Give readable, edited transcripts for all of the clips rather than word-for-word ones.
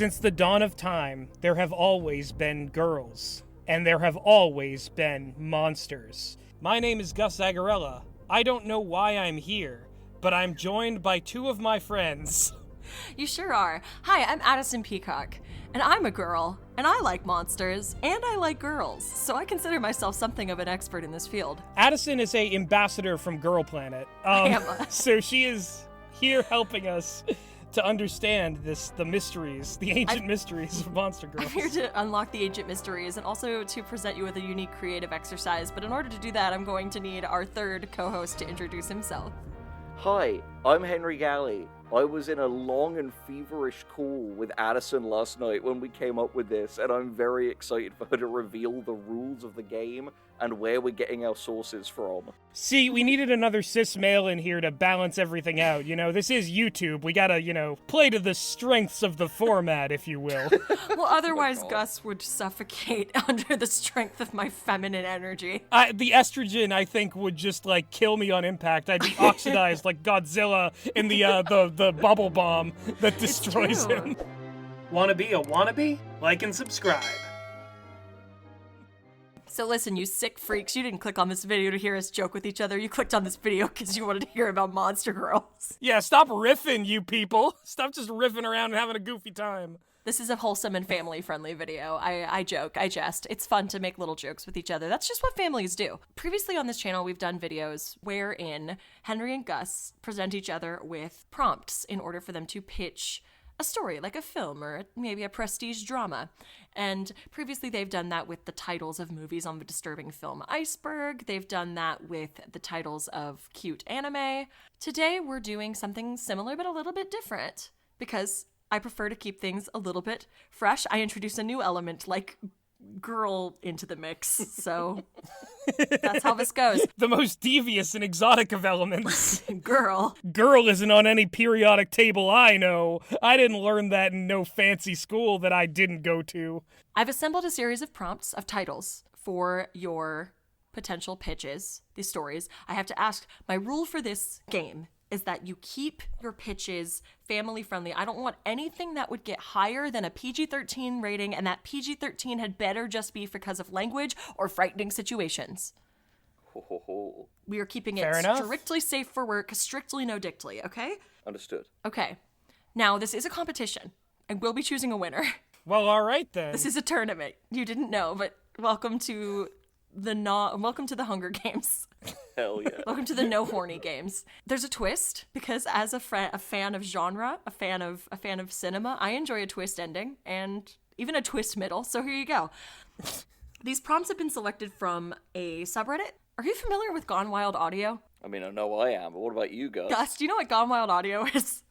Since the dawn of time, there have always been girls, and there have always been monsters. My name is Gus Zagarella. I don't know why I'm here, but I'm joined by two of my friends. You sure are. Hi, I'm Addison Peacock, and I'm a girl, and I like monsters, and I like girls, so I consider myself something of an expert in this field. Addison is a ambassador from Girl Planet. So she is here helping us to understand the mysteries, the ancient mysteries of Monster Girls. I'm here to unlock the ancient mysteries and also to present you with a unique creative exercise, but in order to do that, I'm going to need our third co-host to introduce himself. Hi, I'm Henry Galley. I was in a long and feverish call with Addison last night when we came up with this, and I'm very excited for her to reveal the rules of the game and where we're getting our sources from. See, we needed another cis male in here to balance everything out. You know, this is YouTube. We gotta, play to the strengths of the format, if you will. Well, otherwise Gus would suffocate under the strength of my feminine energy. The estrogen, I think, would just, kill me on impact. I'd be oxidized like Godzilla in the bubble bomb that destroys him. Wanna be a wannabe? Like and subscribe. So listen, you sick freaks, you didn't click on this video to hear us joke with each other. You clicked on this video because you wanted to hear about Monster Girls. Yeah, stop riffing, you people. Stop just riffing around and having a goofy time. This is a wholesome and family-friendly video. I joke, I jest. It's fun to make little jokes with each other. That's just what families do. Previously on this channel, we've done videos wherein Henry and Gus present each other with prompts in order for them to pitch a story, like a film or maybe a prestige drama. And previously they've done that with the titles of movies on the disturbing film Iceberg. They've done that with the titles of cute anime. Today we're doing something similar but a little bit different because I prefer to keep things a little bit fresh. I introduce a new element like girl into the mix, so that's how this goes. The most devious and exotic of elements. Girl. Girl isn't on any periodic table I know. I didn't learn that in no fancy school that I didn't go to. I've assembled a series of prompts of titles for your potential pitches, these stories. I have to ask, my rule for this game is that you keep your pitches family-friendly. I don't want anything that would get higher than a PG-13 rating, and that PG-13 had better just be because of language or frightening situations. We are keeping it strictly safe for work, strictly no dictly, okay? Understood. Okay. Now, this is a competition, and we'll be choosing a winner. Well, all right then. This is a tournament. You didn't know, but welcome to the Hunger Games. Hell yeah. Welcome to the no horny games. There's a twist because as a fan of genre, a fan of cinema, I enjoy a twist ending and even a twist middle. So here you go. These prompts have been selected from a subreddit. Are you familiar with Gone Wild Audio? I mean, I know I am, but what about you, Gus? Gus, do you know what Gone Wild Audio is?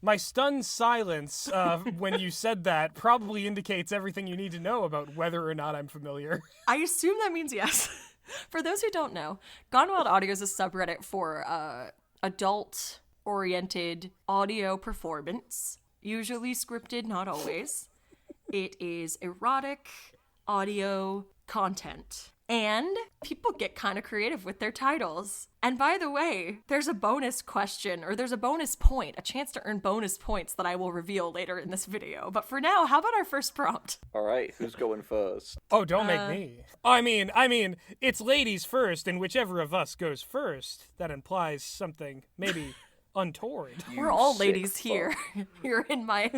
My stunned silence when you said that probably indicates everything you need to know about whether or not I'm familiar. I assume that means yes. For those who don't know, Gone Wild Audio is a subreddit for adult-oriented audio performance, usually scripted, not always. It is erotic audio content. And people get kind of creative with their titles. And by the way, there's a bonus question, or there's a bonus point, a chance to earn bonus points that I will reveal later in this video. But for now, how about our first prompt? All right, who's going first? Oh, don't make me. I mean, it's ladies first, and whichever of us goes first, that implies something maybe untoward. We're all ladies here. You're in my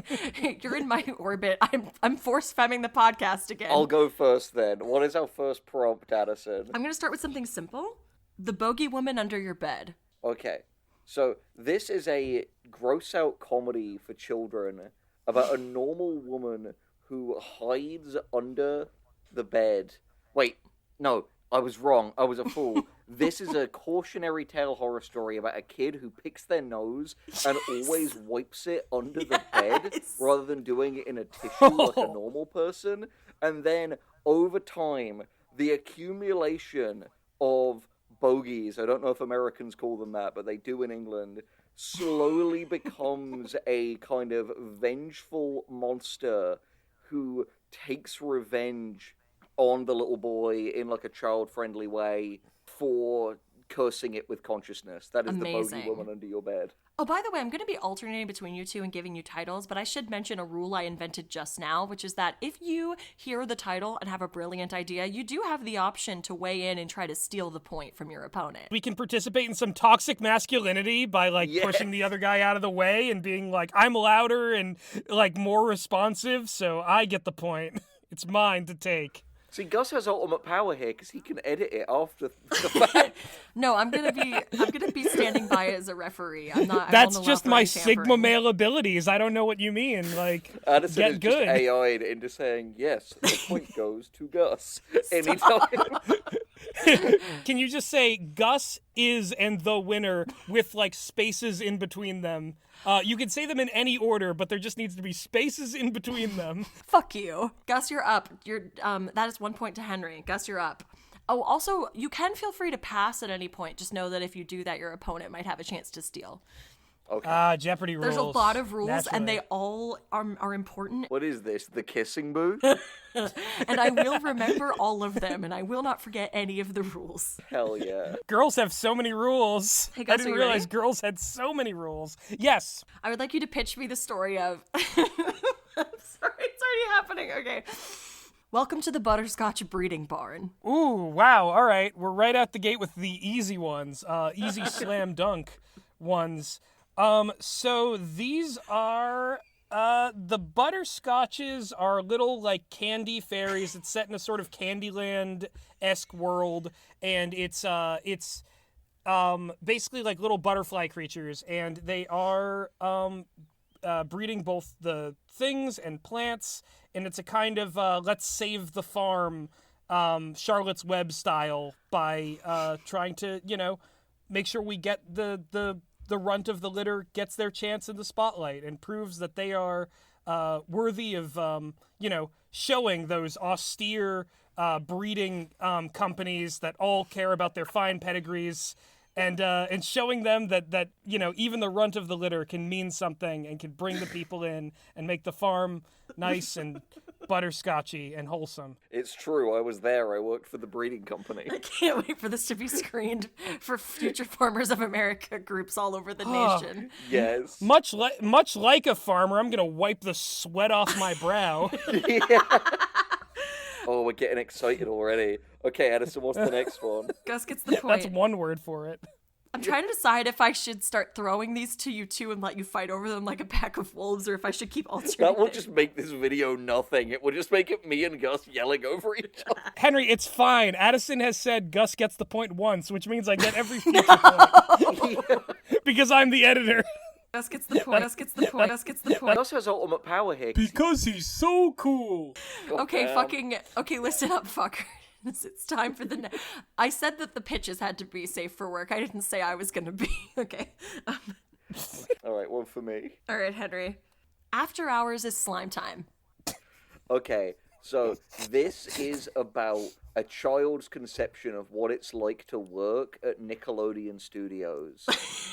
orbit. I'm force femming the podcast again. I'll go first then. What is our first prompt, Addison? I'm gonna start with something simple. The bogey woman under your bed. Okay, so this is a gross-out comedy for children about a normal woman who hides under the bed. Wait, no, I was wrong. I was a fool. This is a cautionary tale horror story about a kid who picks their nose and always wipes it under the bed rather than doing it in a tissue like a normal person. And then, over time, the accumulation of bogies, I don't know if Americans call them that, but they do in England, slowly becomes a kind of vengeful monster who takes revenge on the little boy in like a child-friendly way for cursing it with consciousness. That is Amazing. the bogey woman under your bed. Oh, by the way, I'm going to be alternating between you two and giving you titles, but I should mention a rule I invented just now, which is that if you hear the title and have a brilliant idea, you do have the option to weigh in and try to steal the point from your opponent. We can participate in some toxic masculinity by, like, pushing the other guy out of the way and being like, I'm louder and, like, more responsive, so I get the point. It's mine to take. See, Gus has ultimate power here because he can edit it after the fact. No, I'm gonna be standing by as a referee. I'm not. That's just my Sigma male abilities. I don't know what you mean. Like, Addison get is good. just AI'd into saying, yes, the point goes to Gus. Anytime. Can you just say Gus is and the winner with, like, spaces in between them? You can say them in any order, but there just needs to be spaces in between them. Fuck you. Gus, you're up. That is 1 point to Henry. Gus, you're up. Oh, also, you can feel free to pass at any point. Just know that if you do that, your opponent might have a chance to steal. Okay. Jeopardy rules. There's a lot of rules, naturally. and they all are important. What is this? The kissing booth? And I will remember all of them, and I will not forget any of the rules. Hell yeah. Girls have so many rules. Hey, Gus, I didn't are you realize ready? girls had so many rules. Yes. I would like you to pitch me the story of... I'm sorry, it's already happening. Okay. Welcome to the Butterscotch Breeding Barn. Ooh, wow. All right. We're right out the gate with the easy ones. Easy slam dunk ones. So these are... the butterscotches are little, like, candy fairies. It's set in a sort of Candyland-esque world, and it's basically like little butterfly creatures, and they are breeding both the things and plants, and it's a kind of let's save the farm Charlotte's Web style by trying to, make sure we get the runt of the litter gets their chance in the spotlight and proves that they are worthy of, showing those austere breeding companies that all care about their fine pedigrees and showing them that even the runt of the litter can mean something and can bring the people in and make the farm nice and butterscotchy and wholesome. It's true. I was there. I worked for the breeding company. I can't wait for this to be screened for future Farmers of America groups all over the nation. Yes. Much like a farmer, I'm gonna wipe the sweat off my brow. Yeah. Oh, we're getting excited already. Okay, Addison, what's the next one? Gus gets the point. That's one word for it. I'm trying to decide if I should start throwing these to you two and let you fight over them like a pack of wolves, or if I should keep alternating. That will just make this video nothing. It will just make it me and Gus yelling over each other. Henry, it's fine. Addison has said Gus gets the point once, which means I get every future point. Because I'm the editor. Gus gets the point. Gus gets the point. Gus gets the point. Gus has ultimate power here. Because he's so cool. Okay, damn. Okay, listen up, fucker. It's time for the... I said that the pitches had to be safe for work. I didn't say I was going to be. Okay. All right, one for me. All right, Henry. After hours is slime time. Okay, so this is about a child's conception of what it's like to work at Nickelodeon Studios.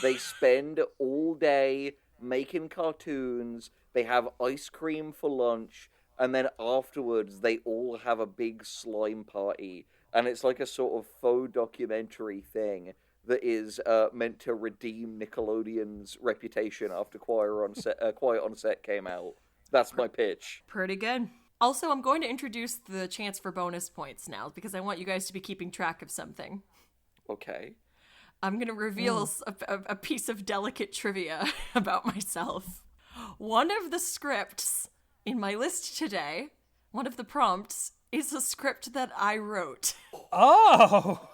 They spend all day making cartoons, they have ice cream for lunch, and then afterwards they all have a big slime party. And it's like a sort of faux documentary thing that is meant to redeem Nickelodeon's reputation after Quiet on Set came out. That's my pitch. Pretty good. Also, I'm going to introduce the chance for bonus points now, because I want you guys to be keeping track of something. Okay. I'm going to reveal a piece of delicate trivia about myself. One of the scripts in my list today, one of the prompts, is a script that I wrote. Oh.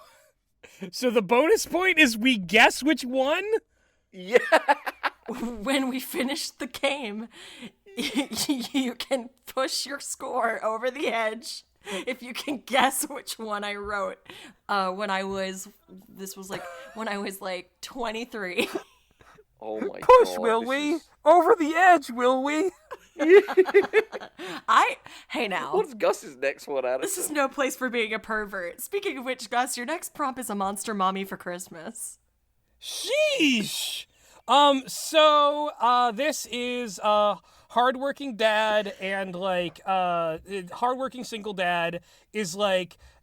So the bonus point is we guess which one? Yeah. When we finish the game, you can push your score over the edge if you can guess which one I wrote when I was 23. Oh my god. Push, will we? Over the edge, will we? Hey now. What's Gus's next one, Addison? This is no place for being a pervert. Speaking of which, Gus, your next prompt is a monster mommy for Christmas. Sheesh. This is hardworking dad and hardworking single dad is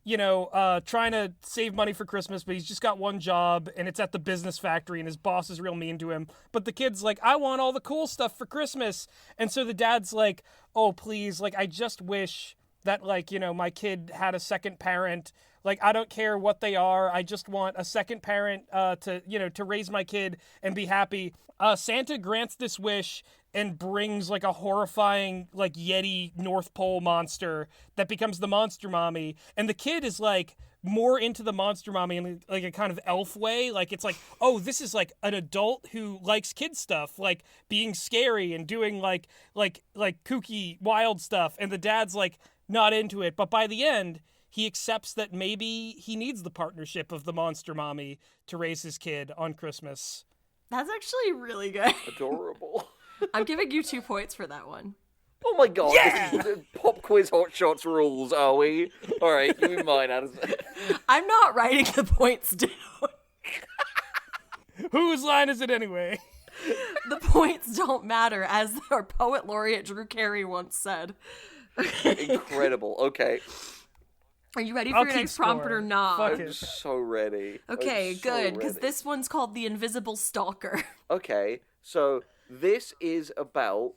trying to save money for Christmas, but he's just got one job, and it's at the business factory, and his boss is real mean to him. But the kid's like, I want all the cool stuff for Christmas. And so the dad's like, oh, please, like, I just wish that, like, my kid had a second parent. Like, I don't care what they are. I just want a second parent to raise my kid and be happy. Santa grants this wish and brings, like, a horrifying, like, Yeti North Pole monster that becomes the Monster Mommy. And the kid is, like, more into the Monster Mommy in, like, a kind of elf way. Like, it's like, oh, this is, like, an adult who likes kid stuff, like, being scary and doing, like kooky, wild stuff. And the dad's, like, not into it. But by the end, he accepts that maybe he needs the partnership of the Monster Mommy to raise his kid on Christmas. That's actually really good. Adorable. I'm giving you 2 points for that one. Oh my god, Yeah! this is pop quiz hot shots rules, are we? Alright, give me mine, Addison. I'm not writing the points down. Whose line is it anyway? The points don't matter, as our poet laureate Drew Carey once said. Incredible, okay. Are you ready for I'll your keep next prompt score. or not? Fuck I'm it. so ready. Okay, I'm so good, because ready. this one's called The Invisible Stalker. Okay, so this is about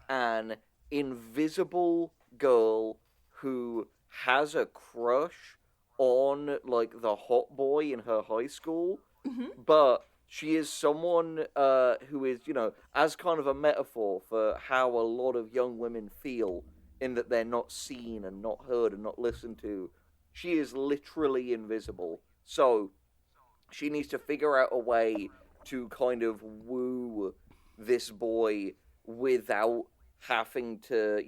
an invisible girl who has a crush on, like, the hot boy in her high school, but she is someone who is, as kind of a metaphor for how a lot of young women feel in that they're not seen and not heard and not listened to. She is literally invisible. So she needs to figure out a way to kind of woo this boy without having to,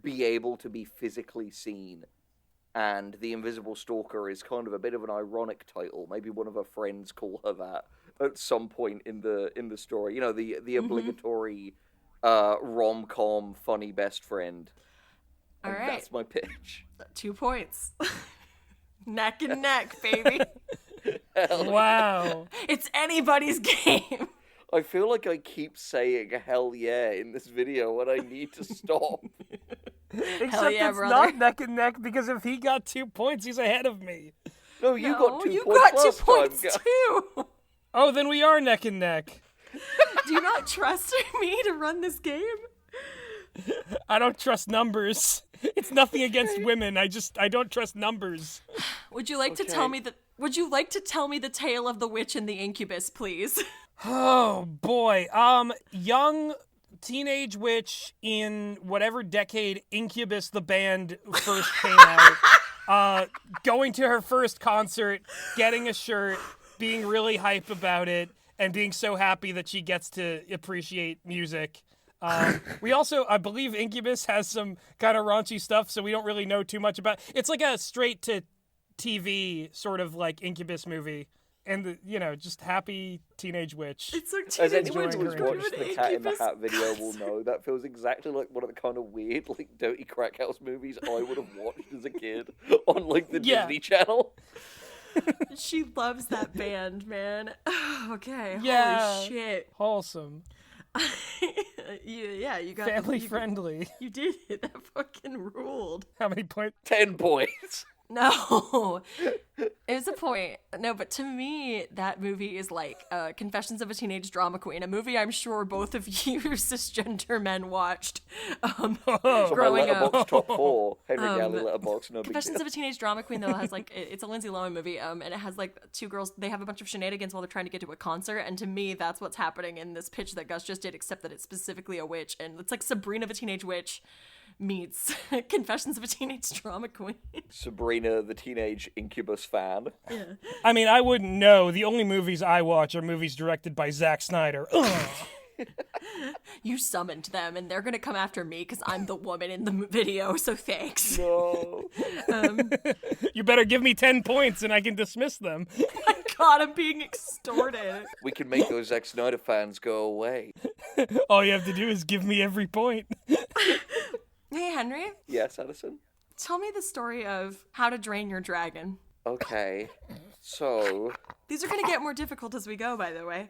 be able to be physically seen. And The Invisible Stalker is kind of a bit of an ironic title. Maybe one of her friends call her that at some point in the story. The obligatory rom-com funny best friend. All And right. that's my pitch. 2 points. Neck and neck, baby. Wow. It's anybody's game. I feel like I keep saying hell yeah in this video and I need to stop. Except yeah, it's brother. not neck and neck, because if he got 2 points, he's ahead of me. No, you got 2 you points got 2 last points time. too. Oh, then we are neck and neck. Do you not trust me to run this game? I don't trust numbers. It's nothing against women. I don't trust numbers. Would you like to tell me the tale of the witch and the incubus, please? Oh boy. Young teenage witch in whatever decade Incubus the band first came out. Going to her first concert, getting a shirt, being really hype about it, and being so happy that she gets to appreciate music. We also, I believe Incubus has some kind of raunchy stuff, so we don't really know too much about. It's like a straight to TV sort of like Incubus movie. And, just happy teenage witch. It's like As teenage anyone witch who's enjoying watched with the Cat in the incubus. Hat video will know, that feels exactly like one of the kind of weird, like, dirty crack house movies I would have watched as a kid on, like, the Yeah. Disney Channel. She loves that band, man. Okay, Yeah. holy shit. Wholesome. You got Family you, friendly. You did it. That fucking ruled. How many points? 10 points. No, it was a point. No, but to me, that movie is like Confessions of a Teenage Drama Queen, a movie I'm sure both of you cisgender men watched So growing my up. Letterboxd top 4, Henry Galley Letterboxd, no big Confessions deal. of a Teenage Drama Queen, though, has like it's a Lindsay Lohan movie, and it has like 2 girls. They have a bunch of shenanigans while they're trying to get to a concert, and to me, that's what's happening in this pitch that Gus just did, except that it's specifically a witch, and it's like Sabrina the Teenage Witch meets Confessions of a Teenage Drama Queen. Sabrina, the teenage Incubus fan. I mean, I wouldn't know. The only movies I watch are movies directed by Zack Snyder. Ugh. You summoned them, and they're gonna come after me because I'm the woman in the video, so thanks. No. You better give me 10 points and I can dismiss them. My God, I'm being extorted. We can make those Zack Snyder fans go away. All you have to do is give me every point. Hey, Henry, Yes, Addison? tell me the story of how to drain your dragon. Okay. So, These are gonna get more difficult as we go, by the way.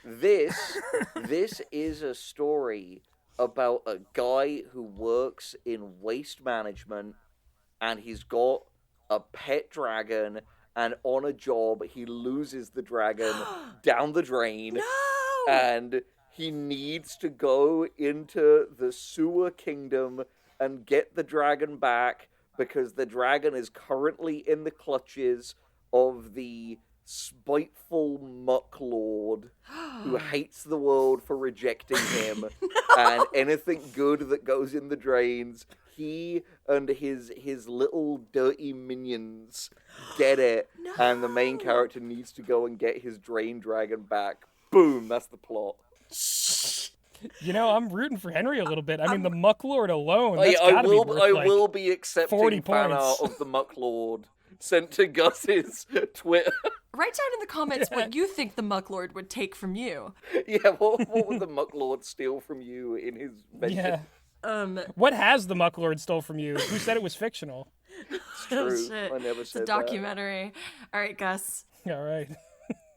this is a story about a guy who works in waste management, and he's got a pet dragon, and on a job, he loses the dragon down the drain. No! And he needs to go into the sewer kingdom and get the dragon back because the dragon is currently in the clutches of the spiteful muck lord who hates the world for rejecting him. And anything good that goes in the drains, he and his little dirty minions get it. No. And the main character needs to go and get his drain dragon back. Boom, that's the plot. You know, I'm rooting for Henry a little bit. I mean, the Muck Lord alone, that's I gotta will be worth, like, will be accepting 40 fan art points. of the muck lord sent to Gus's Twitter. Write down in the comments what you think the Muck Lord would take from you. Yeah, what would the muck lord steal from you in his venture? Yeah. What has the Muck Lord stole from you? Who said it was fictional? It's true. Shit. I never It's said a documentary. All right, Gus. All right.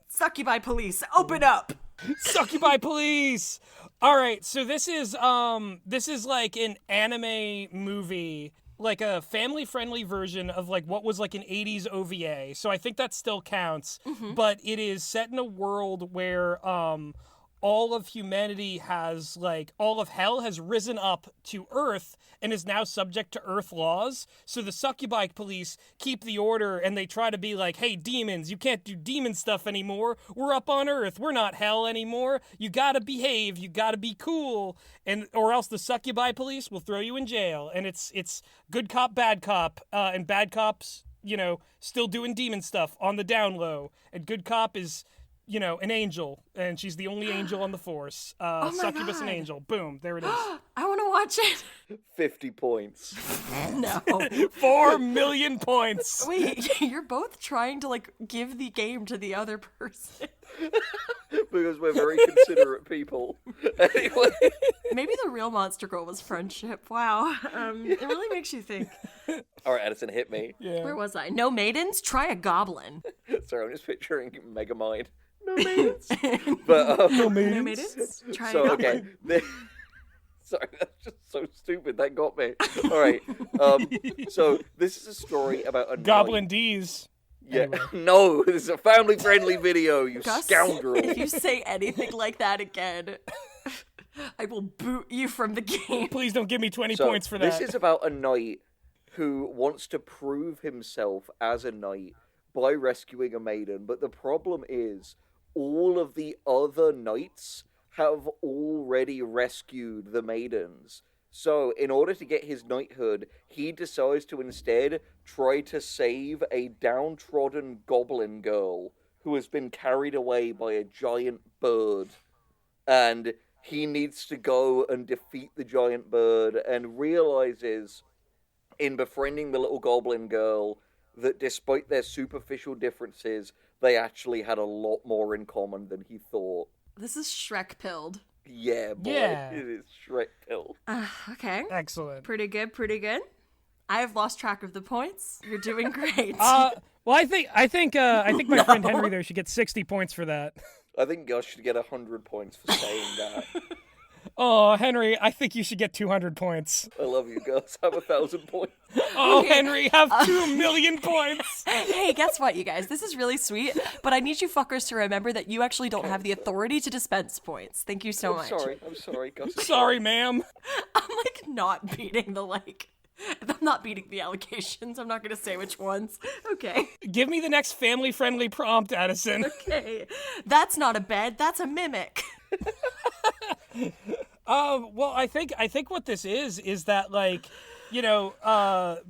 Succubi police, open up! Succubi police. All right, so this is like an anime movie, like a family-friendly version of like what was like an 80s OVA. So I think that still counts, but it is set in a world where all of humanity has, like, all of hell has risen up to Earth and is now subject to Earth laws. So the Succubi police keep the order and they try to be like, hey, demons, you can't do demon stuff anymore. We're up on Earth. We're not hell anymore. You gotta behave. You gotta be cool. And or else the Succubi police will throw you in jail. And it's good cop, and bad cops, you know, still doing demon stuff on the down low. And good cop is, you know, an angel, and she's the only angel on the force. Succubus and God. angel. Boom, there it is. I want to watch it. 50 points. No. 4 million points. Wait, you're both trying to, like, give the game to the other person. Because we're very considerate people. Anyway. Maybe the real Monster Girl was friendship. Wow. It really makes you think. All right, Addison, hit me. Yeah. Where was I? No maidens? Try a goblin. Sorry, I'm just picturing Megamind. No maidens. But, No No maidens. maidens? Try a so, goblin. okay. Sorry, that's just so stupid. That got me. All right. So this is a story about a Goblin knight. D's. Yeah. Anyway. No, this is a family-friendly video, you Gus, scoundrel. if you say anything like that again, I will boot you from the game. Please don't give me 20 So, points for that. this is about a knight who wants to prove himself as a knight by rescuing a maiden, but the problem is all of the other knights have already rescued the maidens. So, in order to get his knighthood, he decides to instead try to save a downtrodden goblin girl who has been carried away by a giant bird. And he needs to go and defeat the giant bird and realizes, in befriending the little goblin girl, that despite their superficial differences, they actually had a lot more in common than he thought. This is Shrek pilled. Yeah, boy, Yeah. it is Shrek pill. Okay. Excellent. Pretty good, pretty good. I have lost track of the points. You're doing great. Well, I think my friend Henry there should get 60 points for that. I think Gus should get 100 points for saying that. Oh, Henry, I think you should get 200 points. I love you, Gus. Have 1,000 points. Oh, Okay. Henry, have 2 million points. Hey, guess what, you guys? This is really sweet, but I need you fuckers to remember that you actually don't have the authority to dispense points. Thank you so much. I'm sorry, Gus. Sorry, ma'am. I'm like not beating the I'm not beating the allegations. I'm not gonna say which ones. Okay. Give me the next family-friendly prompt, Addison. Okay. That's not a bed, that's a mimic. Well, I think what this is that, like, you know,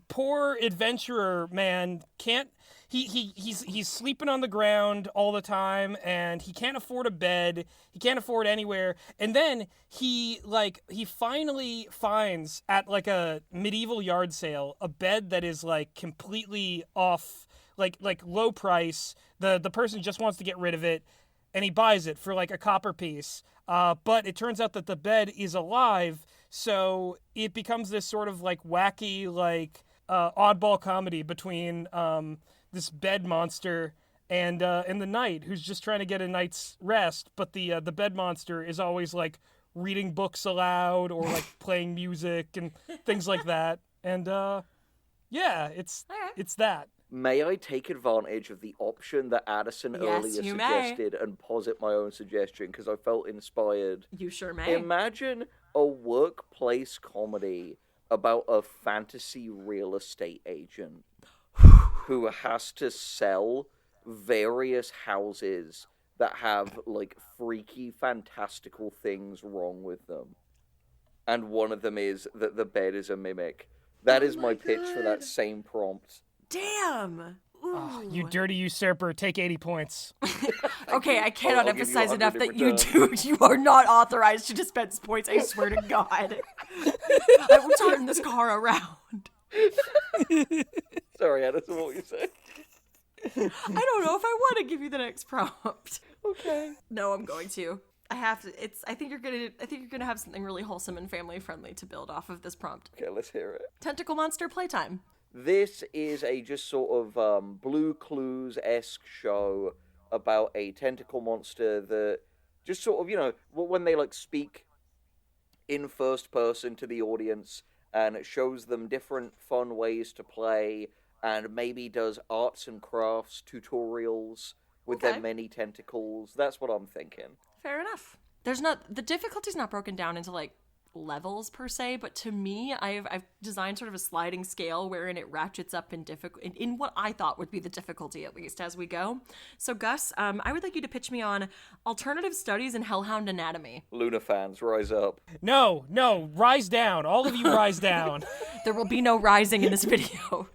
poor adventurer man can't. He's sleeping on the ground all the time, and he can't afford a bed. He can't afford anywhere. And then he finally finds at like a medieval yard sale a bed that is like completely off, like low price. The person just wants to get rid of it, and he buys it for like a copper piece. But it turns out that the bed is alive, so it becomes this sort of like wacky, like oddball comedy between this bed monster and the knight who's just trying to get a night's rest, but the bed monster is always like reading books aloud or like playing music and things like that. And Yeah, Okay. it's that. May I take advantage of the option that Addison Yes, earlier you may. suggested and posit my own suggestion because I felt inspired? You sure may. Imagine a workplace comedy about a fantasy real estate agent who has to sell various houses that have, like, freaky, fantastical things wrong with them. And one of them is that the bed is a mimic. That is my pitch for that same prompt. Damn. Oh, Ooh. you dirty usurper, take 80 points. Okay, I cannot I'll give you emphasize 100 enough in that you return. you are not authorized to dispense points, I swear to God. I will turn this car around. Sorry, Addison, what were you saying? I don't know if I want to give you the next prompt. Okay. No, I'm going to. I have to. I think you're gonna have something really wholesome and family friendly to build off of this prompt. Okay, let's hear it. Tentacle monster playtime. This is a just sort of Blue Clues-esque show about a tentacle monster that just sort of, you know, when they, like, speak in first person to the audience and it shows them different fun ways to play and maybe does arts and crafts tutorials with Okay. their many tentacles. That's what I'm thinking. Fair enough. The difficulty's not broken down into like levels per se, but to me, I've designed sort of a sliding scale wherein it ratchets up in what I thought would be the difficulty at least as we go. So Gus, I would like you to pitch me on alternative studies in Hellhound anatomy. Luna fans, rise up. No, rise down. All of you rise down. There will be no rising in this video.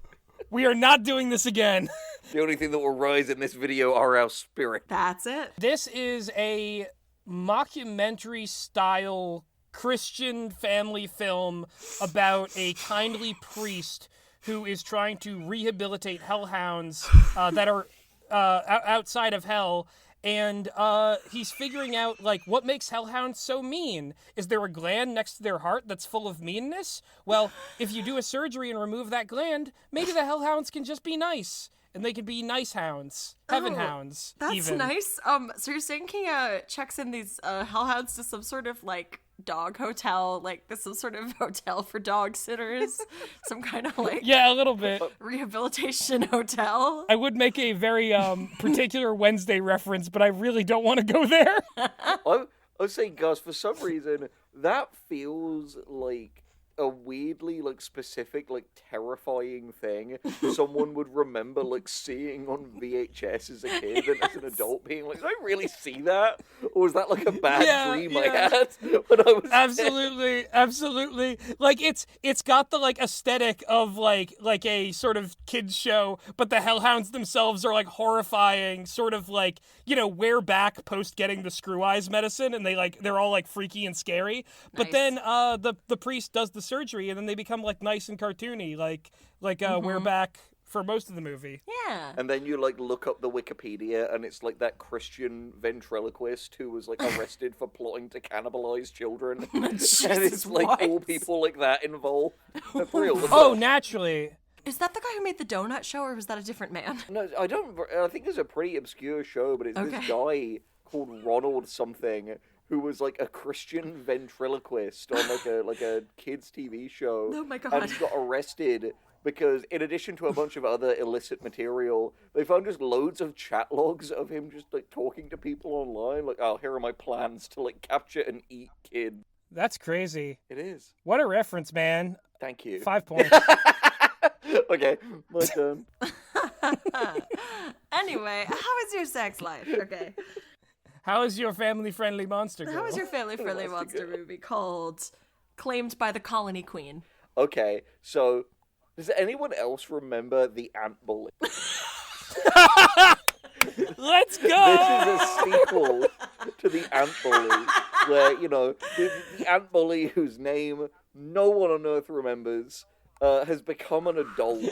We are not doing this again. The only thing that will rise in this video are our spirit. That's it. This is a mockumentary style Christian family film about a kindly priest who is trying to rehabilitate hellhounds that are outside of hell. And he's figuring out, like, what makes hellhounds so mean? Is there a gland next to their heart that's full of meanness? Well, if you do a surgery and remove that gland, maybe the hellhounds can just be nice. And they can be nice hounds. Heaven hounds, That's even. nice. So you're saying he checks in these hellhounds to some sort of like dog hotel, like this some sort of hotel for dog sitters, some kind of like Yeah, a little bit. rehabilitation hotel. I would make a very particular Wednesday reference, but I really don't want to go there. I was saying, Gus, for some reason, that feels like a weirdly, like, specific, like, terrifying thing someone would remember, like, seeing on VHS as a kid and as an adult being like, did I really see that? Or was that, like, a bad dream I had when I was Absolutely. Like, it's got the, like, aesthetic of, like a sort of kids show, but the hellhounds themselves are, like, horrifying, sort of, like, you know, wear back post getting the screw eyes medicine, and they're all, like, freaky and scary. But Nice. then the priest does the surgery, and then they become, like, nice and cartoony, like wear back for most of the movie. Yeah. And then you, like, look up the Wikipedia, and it's, like, that Christian ventriloquist who was, like, arrested for plotting to cannibalize children. And it's, like, what? all people like that involved. That's real. Oh, naturally. Is that the guy who made the donut show, or was that a different man? No, I think it's a pretty obscure show, but it's this guy called Ronald something who was like a Christian ventriloquist on like a kids TV show. Oh my God. And he got arrested because in addition to a bunch of other illicit material, they found just loads of chat logs of him just like talking to people online, like, oh, here are my plans to like capture and eat kids. That's crazy. It is. What a reference, man. Thank you. 5 points. Okay, my turn. Anyway, how is your sex life? Okay. How is your family-friendly monster girl? How is your family-friendly monster movie called Claimed by the Colony Queen? Okay, so does anyone else remember the Ant Bully? Let's go! This is a sequel to the Ant Bully, where, you know, the Ant Bully, whose name no one on Earth remembers, has become an adult,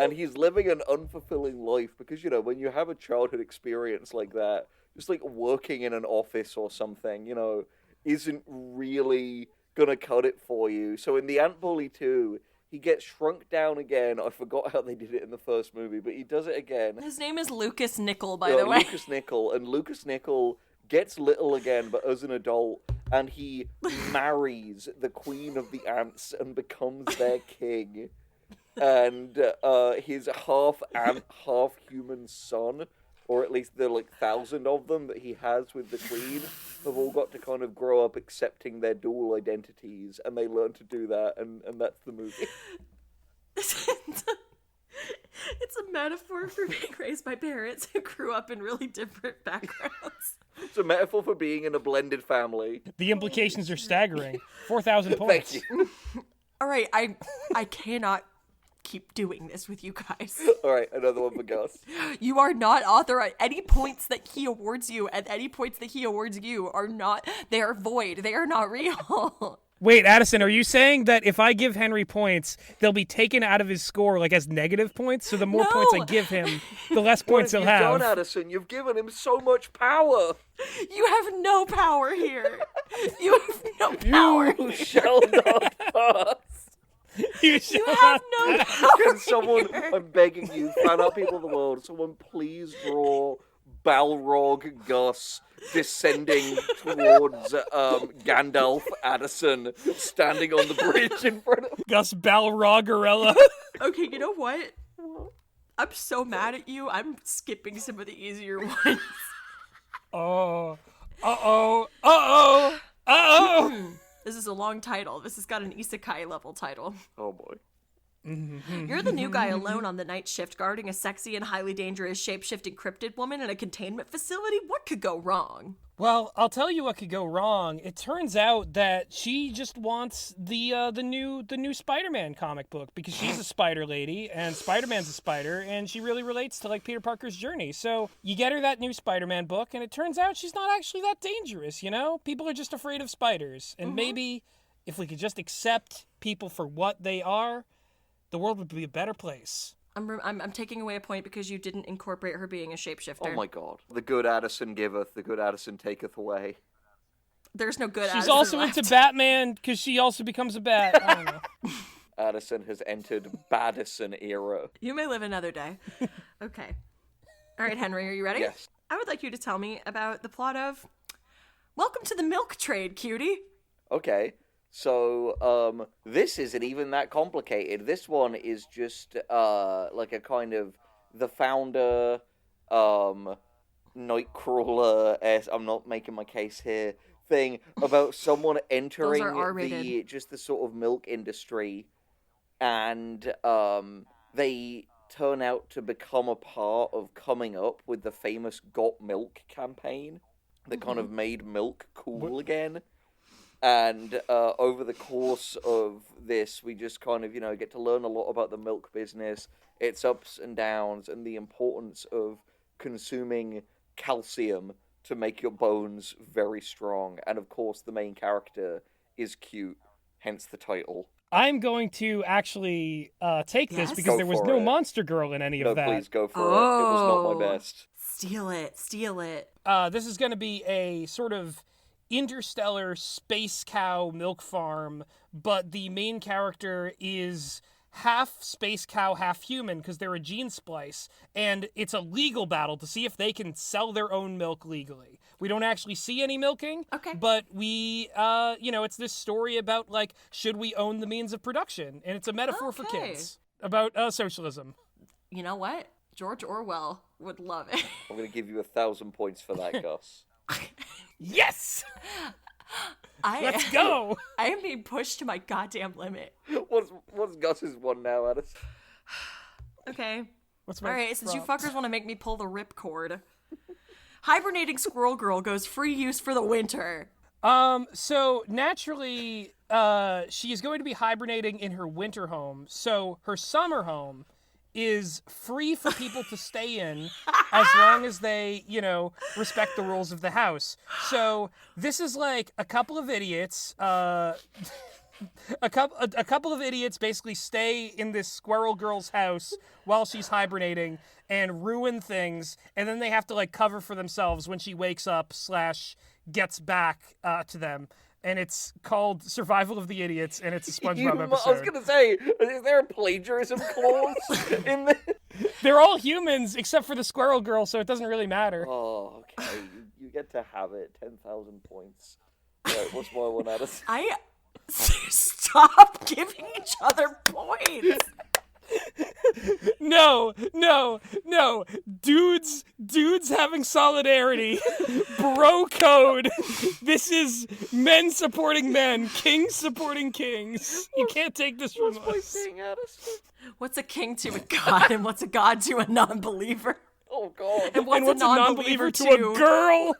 and he's living an unfulfilling life, because, you know, when you have a childhood experience like that, just, like, working in an office or something, you know, isn't really gonna cut it for you. So in the Ant Bully 2, he gets shrunk down again. I forgot how they did it in the first movie, but he does it again. His name is Lucas Nickel, by the way. Lucas Nickel, and Lucas Nickel gets little again, but as an adult, and he marries the queen of the ants and becomes their king. and his half ant, half human son, or at least the 1,000 of them that he has with the queen, have all got to kind of grow up accepting their dual identities, and they learn to do that, and that's the movie. It's a metaphor for being raised by parents who grew up in really different backgrounds. It's a metaphor for being in a blended family. The implications are staggering. 4,000 points. Thank you. All right, I cannot keep doing this with you guys. All right, another one for Gus. You are not authorized. Any points that he awards you and any points that he awards you are not, they are void. They are not real. Wait, Addison, are you saying that if I give Henry points, they'll be taken out of his score as negative points? So the more points I give him, the less points he'll have. What have you done, Addison? You've given him so much power. You have no power here. You have no power. You shall not pass. You have no power. Can someone, I'm begging you, fan out people of the world, someone please draw Balrog Gus descending towards Gandalf Addison standing on the bridge in front of Gus Balrog. Okay, you know what? I'm so mad at you, I'm skipping some of the easier ones. Oh. Uh-oh. Uh-oh. Uh-oh. This is a long title. This has got an isekai level title. Oh boy. You're the new guy alone on the night shift, guarding a sexy and highly dangerous shape-shifting cryptid woman in a containment facility. What could go wrong? Well, I'll tell you what could go wrong. It turns out that she just wants the new Spider-Man comic book because she's a spider lady and Spider-Man's a spider and she really relates to Peter Parker's journey. So you get her that new Spider-Man book and it turns out she's not actually that dangerous, you know? People are just afraid of spiders. And maybe if we could just accept people for what they are, the world would be a better place. I'm taking away a point because you didn't incorporate her being a shapeshifter. Oh my god. The good Addison giveth, the good Addison taketh away. There's no good She's Addison also left. into Batman because she also becomes a bat. I don't know. Addison has entered Baddison era. You may live another day. Okay. All right, Henry, are you ready? Yes. I would like you to tell me about the plot of Welcome to the Milk Trade, cutie. Okay. So, this isn't even that complicated. This one is just, a kind of the founder, Nightcrawler, I'm not making my case here, thing about someone entering the sort of milk industry, and, they turn out to become a part of coming up with the famous Got Milk campaign that kind of made milk cool again. And over the course of this, we just kind of, get to learn a lot about the milk business, its ups and downs, and the importance of consuming calcium to make your bones very strong. And of course, the main character is cute, hence the title. I'm going to actually take this because Go there was for no it. monster girl in any of that. No, please go for it. It was not my best. Steal it. This is going to be a sort of interstellar space cow milk farm, but the main character is half space cow, half human because they're a gene splice, and it's a legal battle to see if they can sell their own milk legally. We don't actually see any milking, but we, it's this story about, should we own the means of production? And it's a metaphor for kids about socialism. You know what? George Orwell would love it. I'm going to give you 1,000 points for that, Gus. Yes! Let's go! I am being pushed to my goddamn limit. What's Gus's one now, Addis? Okay. All right, since you fuckers want to make me pull the ripcord. Hibernating squirrel girl goes free use for the winter. So naturally, she is going to be hibernating in her winter home. So her summer home is free for people to stay in as long as they, respect the rules of the house. So this is like a couple of idiots, a couple of idiots basically stay in this squirrel girl's house while she's hibernating and ruin things, and then they have to cover for themselves when she wakes up / gets back to them. And it's called Survival of the Idiots, and it's a SpongeBob episode. I was going to say, is there a plagiarism clause in this? They're all humans, except for the squirrel girl, so it doesn't really matter. Oh, okay. You get to have it. 10,000 points. Right, what's my one, Addis? Stop giving each other points. No. Dudes having solidarity. Bro code. This is men supporting men, kings supporting kings. You can't take this from us. What's a king to a god, and what's a god to a non-believer? Oh God. And what's a non-believer to a girl?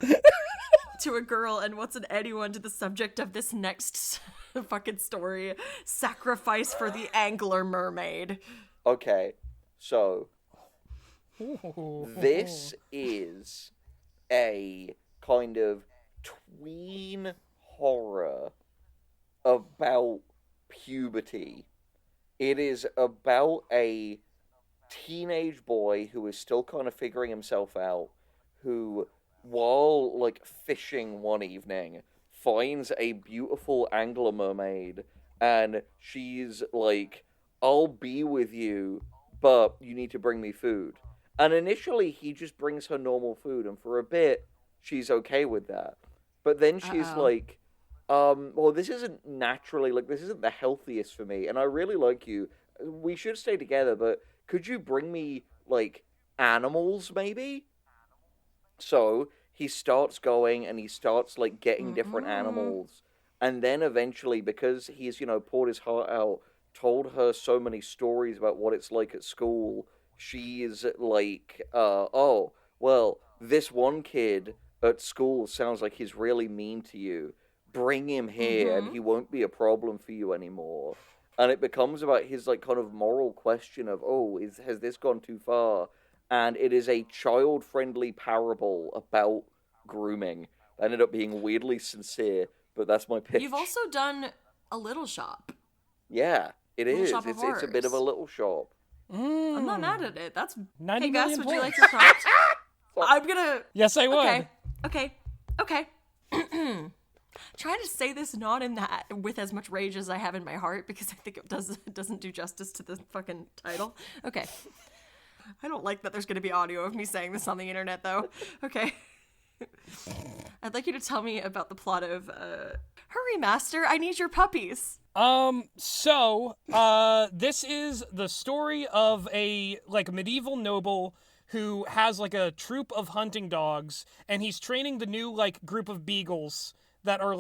To a girl, and what's an anyone to the subject of this next fucking story? Sacrifice for the angler mermaid. Okay, so this is a kind of tween horror about puberty. It is about a teenage boy who is still kind of figuring himself out, who, while, like, fishing one evening, finds a beautiful angler mermaid, and she's like, I'll be with you, but you need to bring me food. And initially, he just brings her normal food, and for a bit, she's okay with that. But then she's like, well, this isn't naturally, like, this isn't the healthiest for me, and I really like you. We should stay together, but could you bring me, like, animals, maybe? So he starts going, and he starts, like, getting different animals. And then eventually, because he's, poured his heart out, told her so many stories about what it's like at school, she's like, oh, well, this one kid at school sounds like he's really mean to you. Bring him here, and he won't be a problem for you anymore. And it becomes about his, like, kind of moral question of, has this gone too far? And it is a child-friendly parable about grooming. That ended up being weirdly sincere, but that's my pitch. You've also done a Little Shop. Yeah, it is. Shop of It's a bit of a little shop. I'm not mad at it. That's 90 Hey Gus, million would you like points. your prompt? I'm gonna. Yes, I would. Okay. Trying to say this not in that with as much rage as I have in my heart, because I think it doesn't do justice to the fucking title. Okay. I don't like that there's gonna be audio of me saying this on the internet though. Okay. I'd like you to tell me about the plot of Hurry Master, I Need Your Puppies. This is the story of a, like, medieval noble who has, like, a troop of hunting dogs, and he's training the new, like, group of beagles that are,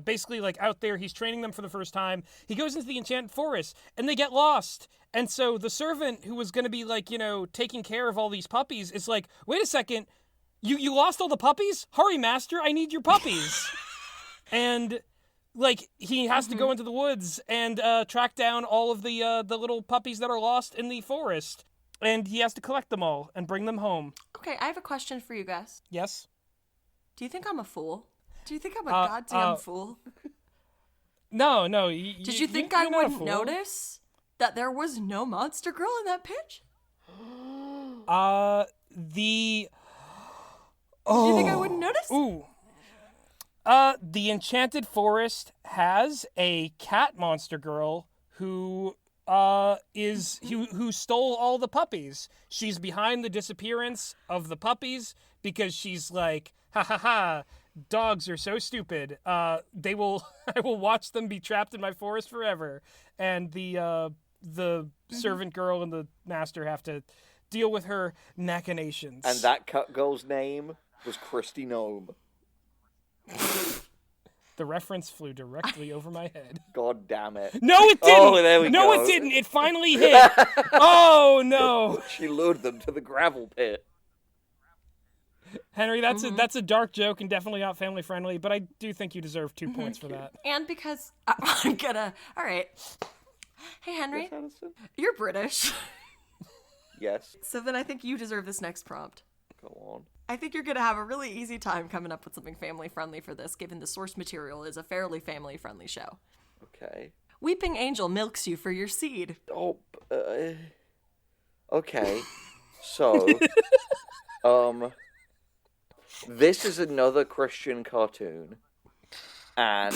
basically, like, out there. He's training them for the first time. He goes into the enchanted forest, and they get lost. And so the servant who was going to be, like, taking care of all these puppies is like, wait a second, you lost all the puppies? Hurry, master, I need your puppies. And, like, he has to go into the woods and track down all of the little puppies that are lost in the forest. And he has to collect them all and bring them home. Okay, I have a question for you guys. Yes? Do you think I'm a fool? Do you think I'm a goddamn fool? No. Did you think I wouldn't notice that there was no monster girl in that pitch? Did you think I wouldn't notice? Ooh. The Enchanted Forest has a cat monster girl who who stole all the puppies. She's behind the disappearance of the puppies because she's like, ha ha ha, dogs are so stupid. I will watch them be trapped in my forest forever. And the servant girl and the master have to deal with her machinations. And that cut girl's name was Christy Gnome. The reference flew directly over my head. God damn it. No, it didn't! Oh, there we go. No, it didn't! It finally hit! Oh, no! She lured them to the gravel pit. Henry, that's a dark joke and definitely not family friendly, but I do think you deserve 2 points for that. And because I'm gonna... Alright. Hey, Henry. Yes, you're British. Yes. So then I think you deserve this next prompt. Go on. I think you're gonna have a really easy time coming up with something family-friendly for this, given the source material is a fairly family-friendly show. Okay. Weeping Angel milks you for your seed. Oh, okay. So, this is another Christian cartoon, and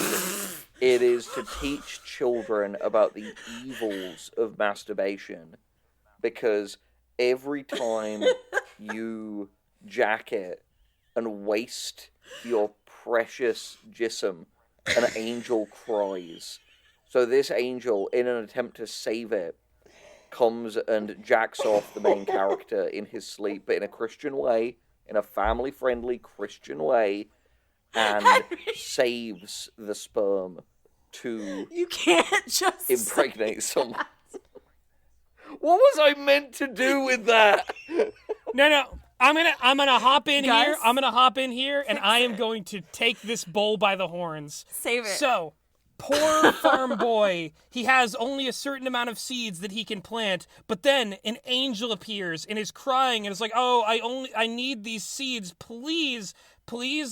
it is to teach children about the evils of masturbation, because every time you jack it and waste your precious jism, an angel cries. So this angel, in an attempt to save it, comes and jacks off the main character in his sleep, but in a Christian way, in a family-friendly Christian way, and saves the sperm to You can't just impregnate someone. What was I meant to do with that? No. I'm gonna hop in Guys? here. I'm gonna hop in here, and I am going to take this bull by the horns. Save it. So, poor farm boy. He has only a certain amount of seeds that he can plant, but then an angel appears and is crying and is like, "Oh, I need these seeds. Please,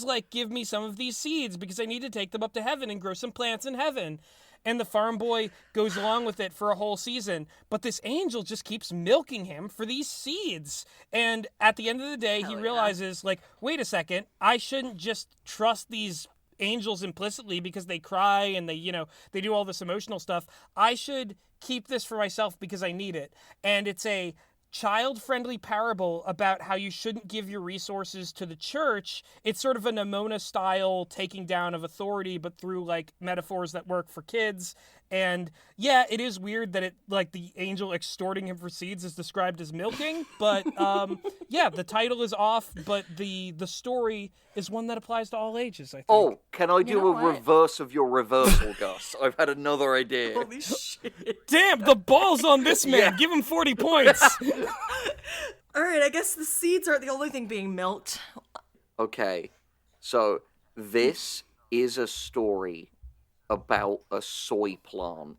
like, give me some of these seeds because I need to take them up to heaven and grow some plants in heaven." And the farm boy goes along with it for a whole season. But this angel just keeps milking him for these seeds. And at the end of the day, he realizes, like, wait a second, I shouldn't just trust these angels implicitly because they cry and they do all this emotional stuff. I should keep this for myself because I need it. And it's a child-friendly parable about how you shouldn't give your resources to the church. It's sort of a Nimona-style taking down of authority, but through, like, metaphors that work for kids. And, yeah, it is weird that the angel extorting him for seeds is described as milking, but, yeah, the title is off, but the story is one that applies to all ages, I think. Oh, can I do know a what? reverse of your reversal, Gus? I've had another idea. Holy shit. Damn, the balls on this man! Yeah. Give him 40 points! All right, I guess the seeds aren't the only thing being milked. Okay, so this is a story about a soy plant.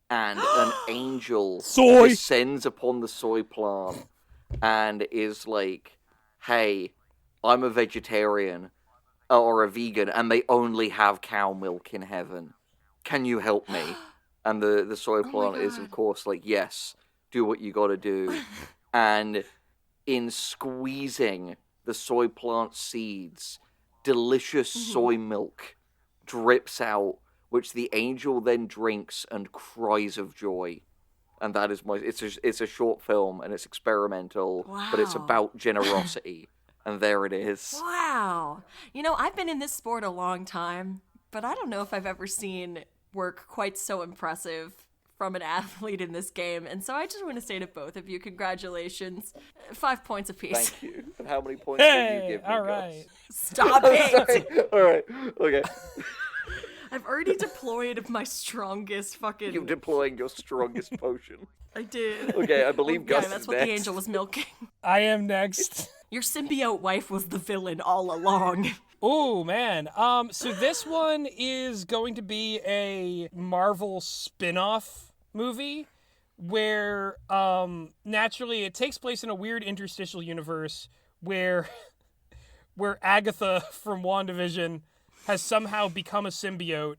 And an angel Soy! descends upon the soy plant and is like, hey, I'm a vegetarian or a vegan and they only have cow milk in heaven. Can you help me? And the soy plant is, of course, like, yes, do what you gotta do. And in squeezing the soy plant seeds, delicious soy milk drips out, which the angel then drinks and cries of joy. And that is it's a short film and it's experimental, but it's Wow. about generosity. And there it is. Wow. You know, I've been in this sport a long time, but I don't know if I've ever seen work quite so impressive from an athlete in this game. And so I just want to say to both of you, congratulations. 5 points apiece. Thank you. And how many points can you Hey, give me, all Gus? right. Stop it. Sorry. All right. Okay. I've already deployed my strongest fucking... You're deploying your strongest potion. I did. Okay, I believe Gus Yeah, that's is what next. the angel was milking. I am next. Your symbiote wife was the villain all along. Oh, man. So this one is going to be a Marvel spin-off movie where, naturally it takes place in a weird interstitial universe where Agatha from WandaVision has somehow become a symbiote,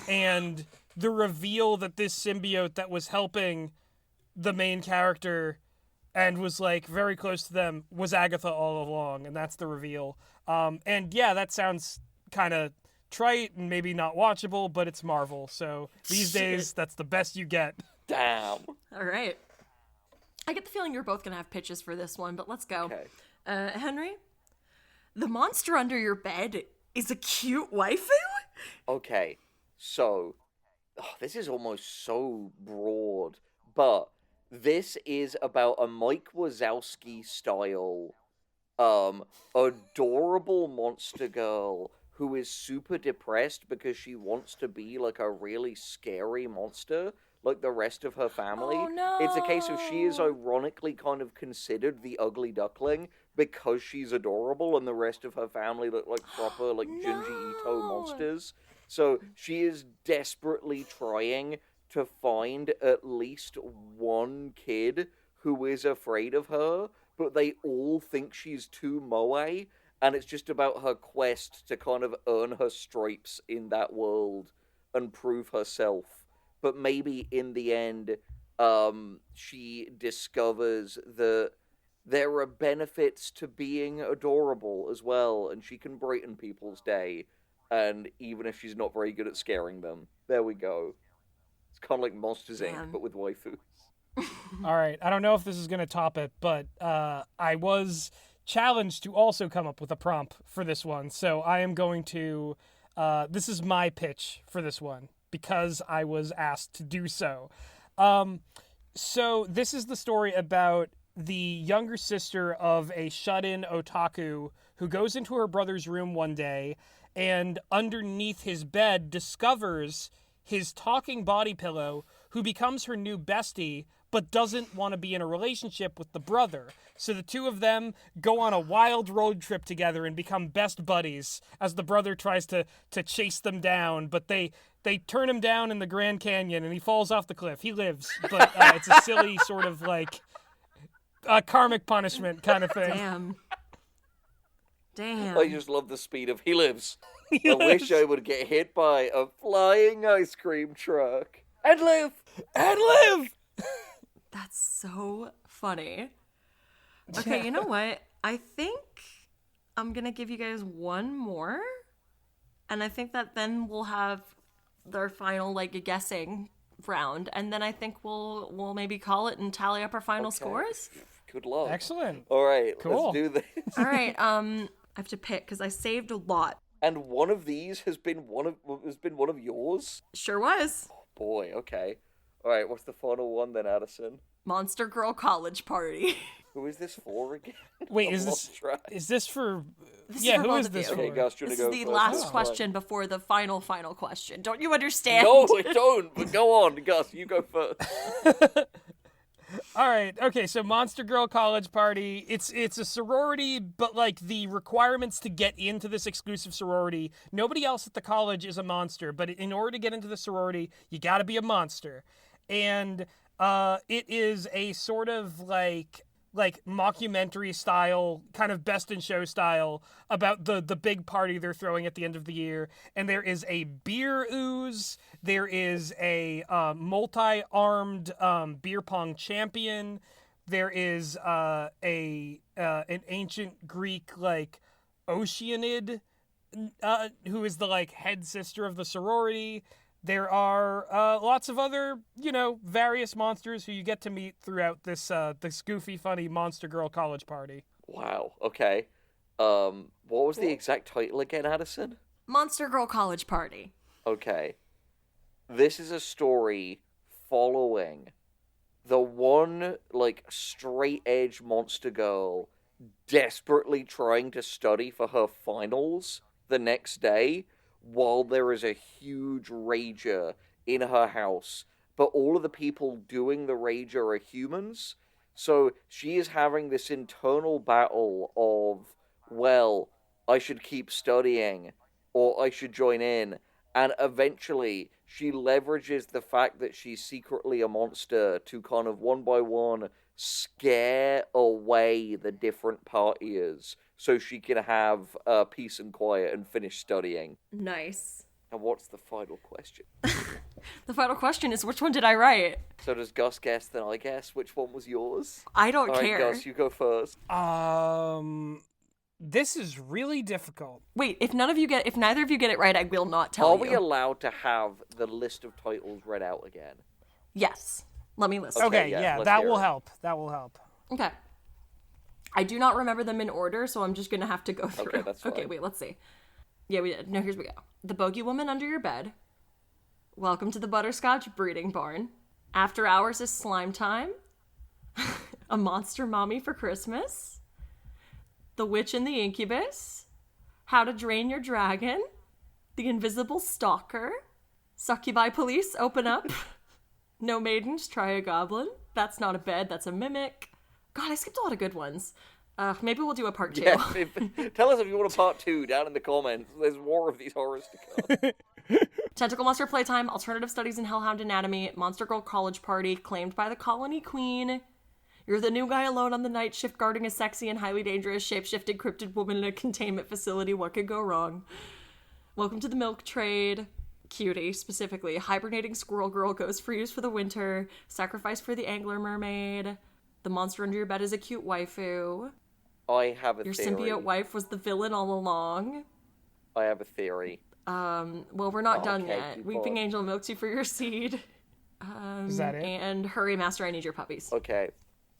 and the reveal that this symbiote that was helping the main character and was, like, very close to them was Agatha all along, and that's the reveal. And yeah, that sounds kind of trite and maybe not watchable, but it's Marvel, so these days, that's the best you get. Damn. All right. I get the feeling you're both going to have pitches for this one, but let's go. Okay. Henry? The monster under your bed is a cute waifu? Okay. So, this is almost so broad, but this is about a Mike Wazowski style, adorable monster girl who is super depressed because she wants to be like a really scary monster like the rest of her family. Oh, no. It's a case of she is ironically kind of considered the ugly duckling because she's adorable and the rest of her family look like proper like Junji Ito monsters. So she is desperately trying to find at least one kid who is afraid of her, but they all think she's too moe, and it's just about her quest to kind of earn her stripes in that world and prove herself. But maybe in the end, she discovers that there are benefits to being adorable as well, and she can brighten people's day, and even if she's not very good at scaring them. There we go. It's kind of like Monsters Inc., but with waifus. All right, I don't know if this is going to top it, but I was challenged to also come up with a prompt for this one, so I am going to... this is my pitch for this one. because I was asked to do so. So this is the story about the younger sister of a shut-in otaku who goes into her brother's room one day and underneath his bed discovers his talking body pillow, who becomes her new bestie but doesn't want to be in a relationship with the brother. So the two of them go on a wild road trip together and become best buddies as the brother tries to chase them down, but they turn him down in the Grand Canyon and he falls off the cliff. He lives, but it's a silly sort of like karmic punishment kind of thing. Damn. I just love the speed of he lives. I wish I would get hit by a flying ice cream truck. And live! And live! That's so funny. Okay, you know what? I think I'm gonna give you guys one more. And I think that then we'll have their final guessing round. And then I think we'll maybe call it and tally up our final scores. Good luck. Excellent. All right, Cool. let's do this. All right, I have to pick because I saved a lot. And one of these has been one of yours? Sure was. Oh boy, okay. All right, what's the final one then, Addison? Monster Girl College Party. Who is this for again? Wait, I've is lost track. this for... This yeah, is for who both is of this you. for? Okay, Gus, do you This want is to the go last first? That's question before the final question. Don't you understand? No, I don't. But go on, Gus. You go first. All right. Okay. So Monster Girl College Party. It's a sorority, but like the requirements to get into this exclusive sorority, nobody else at the college is a monster. But in order to get into the sorority, you got to be a monster, and it is a sort of like mockumentary style, kind of best in show style about the big party they're throwing at the end of the year. And there is a beer ooze. There is a multi-armed beer pong champion. There is an ancient Greek Oceanid who is the head sister of the sorority. There are lots of other, various monsters who you get to meet throughout this goofy, funny Monster Girl College Party. Wow. Okay. What was the exact title again, Addison? Monster Girl College Party. Okay. This is a story following the one, straight edge monster girl desperately trying to study for her finals the next day while there is a huge rager in her house. But all of the people doing the rager are humans. So she is having this internal battle of, well, I should keep studying or I should join in. And eventually, she leverages the fact that she's secretly a monster to kind of one by one scare away the different partiers so she can have peace and quiet and finish studying. Nice. And what's the final question? The final question is, which one did I write? So does Gus guess, then I guess? Which one was yours? I don't All right, care. Gus, you go first. This is really difficult. Wait, if neither of you get it right, I will not tell Are you. we allowed to have the list of titles read out again? Yes. Let me listen. Okay, yeah, yeah, let's that hear will it. help. That will help. Okay. I do not remember them in order, so I'm just gonna have to go through. Okay, that's fine. Okay, wait, let's see. Yeah, we did. No, here's we go. The Bogey Woman Under Your Bed. Welcome to the Butterscotch Breeding Barn. After Hours is Slime Time. A Monster Mommy for Christmas. The Witch and the Incubus. How to Drain Your Dragon. The Invisible Stalker. Succubi Police, Open Up. No Maidens, Try a Goblin. That's Not a Bed, That's a Mimic. God, I skipped a lot of good ones. Maybe we'll do a part 2. Yeah, tell us if you want a part 2 down in the comments. There's more of these horrors to come. Tentacle Monster Playtime, Alternative Studies in Hellhound Anatomy, Monster Girl College Party, Claimed by the Colony Queen. You're the new guy alone on the night shift guarding a sexy and highly dangerous shape-shifting cryptid woman in a containment facility. What could go wrong? Welcome to the Milk Trade. Cutie, specifically. Hibernating Squirrel Girl goes for use for the winter. Sacrifice for the Angler Mermaid. The monster under your bed is a cute waifu. I have a Your theory. symbiote wife was the villain all along. I have a theory. Well, we're not done Okay, yet. keep Weeping on. Angel milks you for your seed. Is that it? And hurry, Master, I need your puppies. Okay.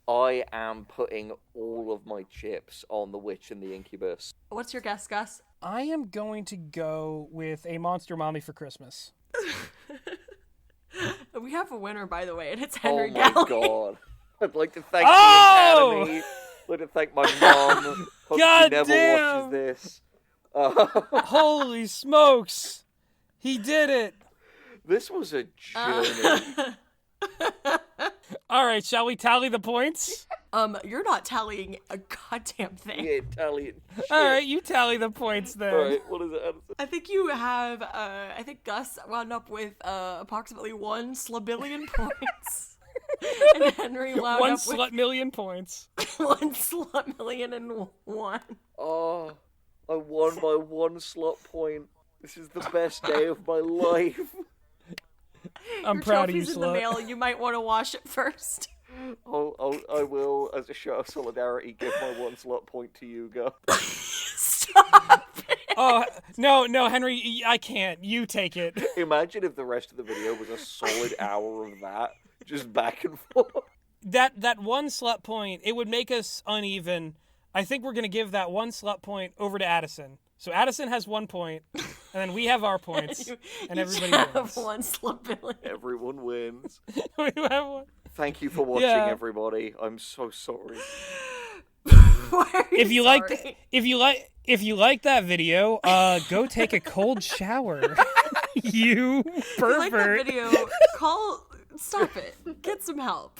I am putting all of my chips on the Witch and the Incubus. What's your guess, Gus? I am going to go with A Monster Mommy for Christmas. We have a winner, by the way, and it's Oh Henry my Galley. god. I'd like to thank Oh! the Academy. I'd like to thank my mom. Hope God she never damn! watches this. Holy smokes! He did it! This was a journey. All right, shall we tally the points? You're not tallying a goddamn thing. Yeah, Italian. All right, you tally the points then. Alright, what is it, Addison? I think you have, I think Gus wound up with approximately 1 slabillion points. And Henry wound One up slut million points. with 1 slut million and 1. Oh, I won by 1 slot point. This is the best day of my life. I'm Your proud of you, trophy's in the slut. mail. You might want to wash it first. I will, as a show of solidarity, give my 1 slot point to you, Gus. Stop it. Oh, no, Henry, I can't. You take it. Imagine if the rest of the video was a solid hour of that, just back and forth. That 1 slut point, it would make us uneven. I think we're going to give that 1 slut point over to Addison. So Addison has 1 point, and then we have our points, and everybody have wins. 1 slabillion. Everyone wins. We have one. Thank you for watching, Yeah. everybody. I'm so sorry. Why are you If you sorry? if you like that video, go take a cold shower. You If you like that pervert. video, stop it. Get some help.